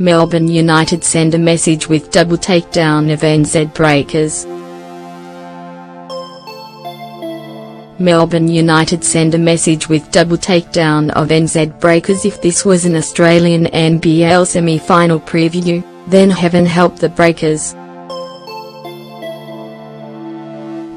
Melbourne United send a message with double takedown of NZ Breakers. Melbourne United send a message with double takedown of NZ Breakers. If this was an Australian NBL semi-final preview, then heaven help the Breakers.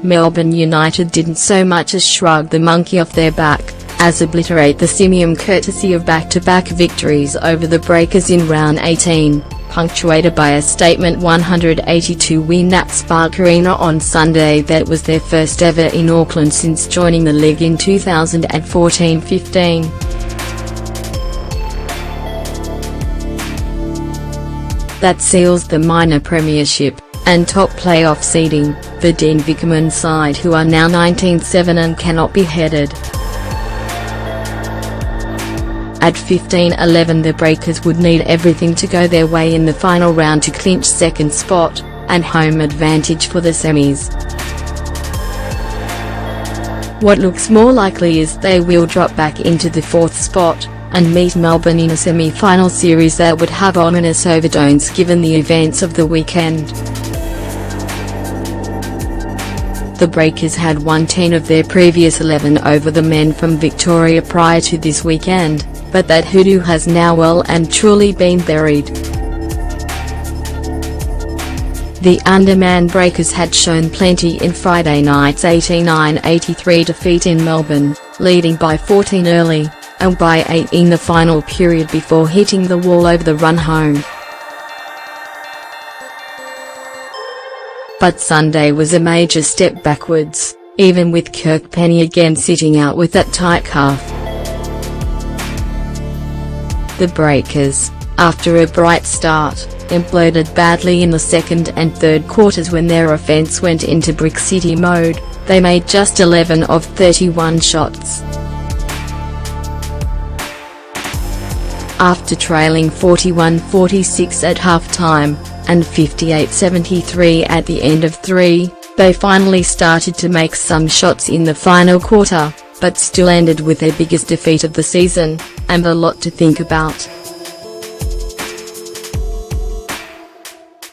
Melbourne United didn't so much as shrug the monkey off their back, as obliterate the simian courtesy of back-to-back victories over the Breakers in round 18, punctuated by a statement 182 win at Spark Arena on Sunday that was their first ever in Auckland since joining the league in 2014-15. That seals the minor premiership and top playoff seeding for Dean Vickerman's side, who are now 19-7 and cannot be headed. At 15-11, the Breakers would need everything to go their way in the final round to clinch second spot and home advantage for the semis. What looks more likely is they will drop back into the fourth spot and meet Melbourne in a semi-final series that would have ominous overtones given the events of the weekend. The Breakers had won 10 of their previous 11 over the men from Victoria prior to this weekend, but that hoodoo has now well and truly been buried. The undermanned Breakers had shown plenty in Friday night's 89-83 defeat in Melbourne, leading by 14 early, and by 8 in the final period before hitting the wall over the run home. But Sunday was a major step backwards, even with Kirk Penny again sitting out with that tight calf. The Breakers, after a bright start, imploded badly in the second and third quarters when their offense went into Brick City mode. They made just 11 of 31 shots. After trailing 41-46 at halftime, and 58-73 at the end of 3, they finally started to make some shots in the final quarter, but still ended with their biggest defeat of the season, and a lot to think about.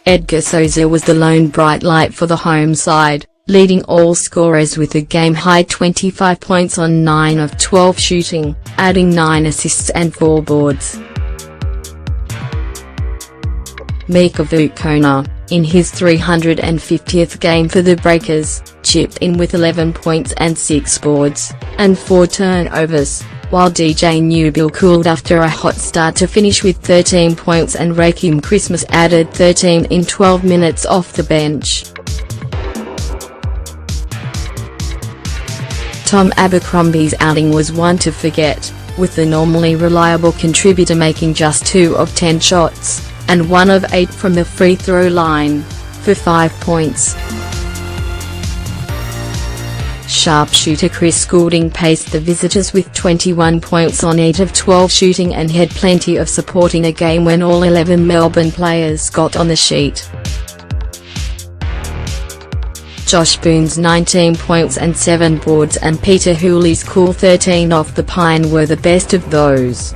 Edgar Souza was the lone bright light for the home side, leading all scorers with a game-high 25 points on 9 of 12 shooting, adding 9 assists and 4 boards. Mika Vukona, in his 350th game for the Breakers, chipped in with 11 points and 6 boards, and 4 turnovers, while DJ Newbill cooled after a hot start to finish with 13 points, and Rakeem Christmas added 13 in 12 minutes off the bench. Tom Abercrombie's outing was one to forget, with the normally reliable contributor making just 2 of 10 shots, and 1 of 8 from the free throw line, for 5 points. Sharpshooter Chris Goulding paced the visitors with 21 points on 8 of 12 shooting and had plenty of support in a game when all 11 Melbourne players got on the sheet. Josh Boone's 19 points and 7 boards and Peter Hooley's cool 13 off the pine were the best of those.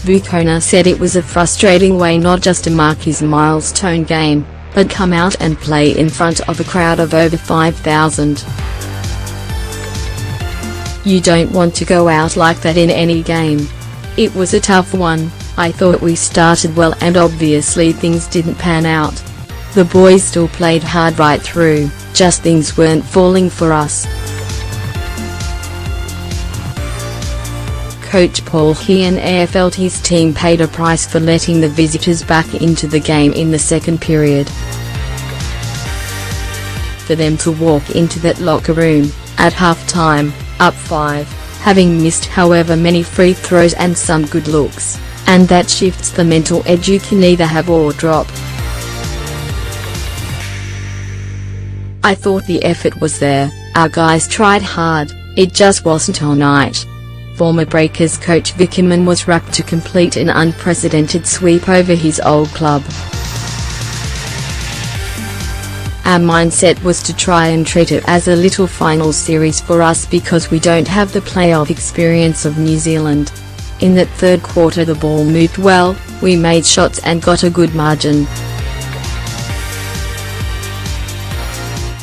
Vukona said it was a frustrating way not just to mark his milestone game, but come out and play in front of a crowd of over 5,000. You don't want to go out like that in any game. It was a tough one. I thought we started well and obviously things didn't pan out. The boys still played hard right through, just things weren't falling for us. Coach Paul Hearn felt his team paid a price for letting the visitors back into the game in the second period. For them to walk into that locker room, at halftime, up 5, having missed however many free throws and some good looks, and that shifts the mental edge you can either have or drop. I thought the effort was there, our guys tried hard, it just wasn't all night. Former Breakers coach Vickerman was rapt to complete an unprecedented sweep over his old club. Our mindset was to try and treat it as a little final series for us because we don't have the playoff experience of New Zealand. In that third quarter the ball moved well, we made shots and got a good margin.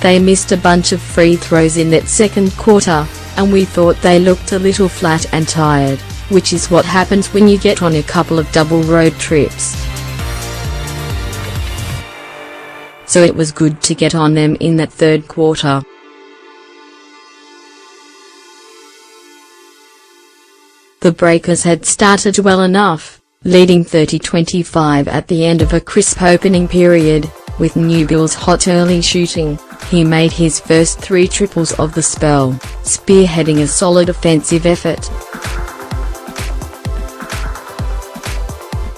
They missed a bunch of free throws in that second quarter, and we thought they looked a little flat and tired, which is what happens when you get on a couple of double road trips. So it was good to get on them in that third quarter. The Breakers had started well enough, leading 30-25 at the end of a crisp opening period, with Newbill's hot early shooting. He made his first 3 triples of the spell, spearheading a solid offensive effort.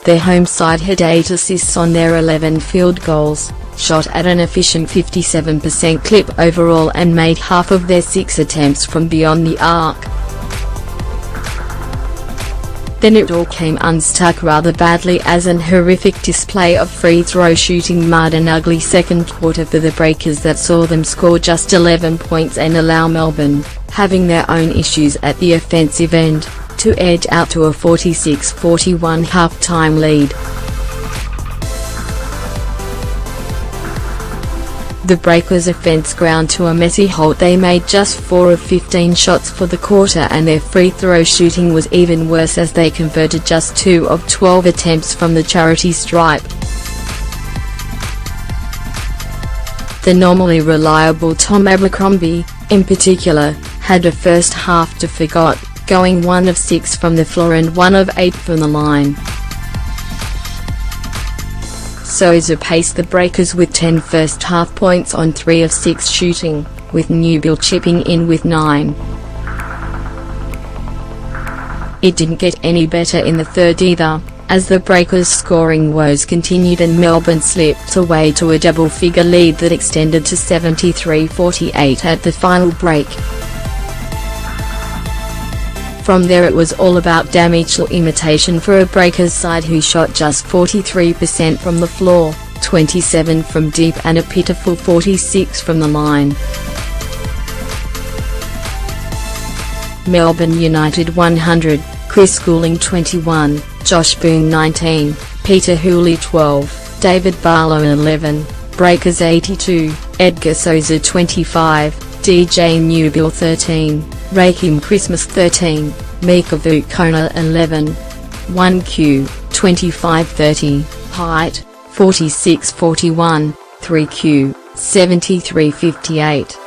Their home side had 8 assists on their 11 field goals, shot at an efficient 57% clip overall and made half of their 6 attempts from beyond the arc. Then it all came unstuck rather badly as an horrific display of free throw shooting marred an ugly second quarter for the Breakers that saw them score just 11 points and allow Melbourne, having their own issues at the offensive end, to edge out to a 46-41 half-time lead. The Breakers' offense ground to a messy halt. They made just 4 of 15 shots for the quarter and their free throw shooting was even worse as they converted just 2 of 12 attempts from the charity stripe. The normally reliable Tom Abercrombie, in particular, had a first half to forget, going 1 of 6 from the floor and 1 of 8 from the line. Souza paced the Breakers with 10 first-half points on 3 of 6 shooting, with Newbill chipping in with 9. It didn't get any better in the third either, as the Breakers' scoring woes continued and Melbourne slipped away to a double-figure lead that extended to 73-48 at the final break. From there it was all about damage or imitation for a Breakers side who shot just 43% from the floor, 27 from deep and a pitiful 46 from the line. Melbourne United 100, Chris Schooling 21, Josh Boone 19, Peter Hooley 12, David Barlow 11, Breakers 82, Edgar Souza 25, DJ Newbill 13, Raheem Christmas 13, Mika Vukona 11, 1Q, 25-30, height, 46-41, 3Q, 73-58.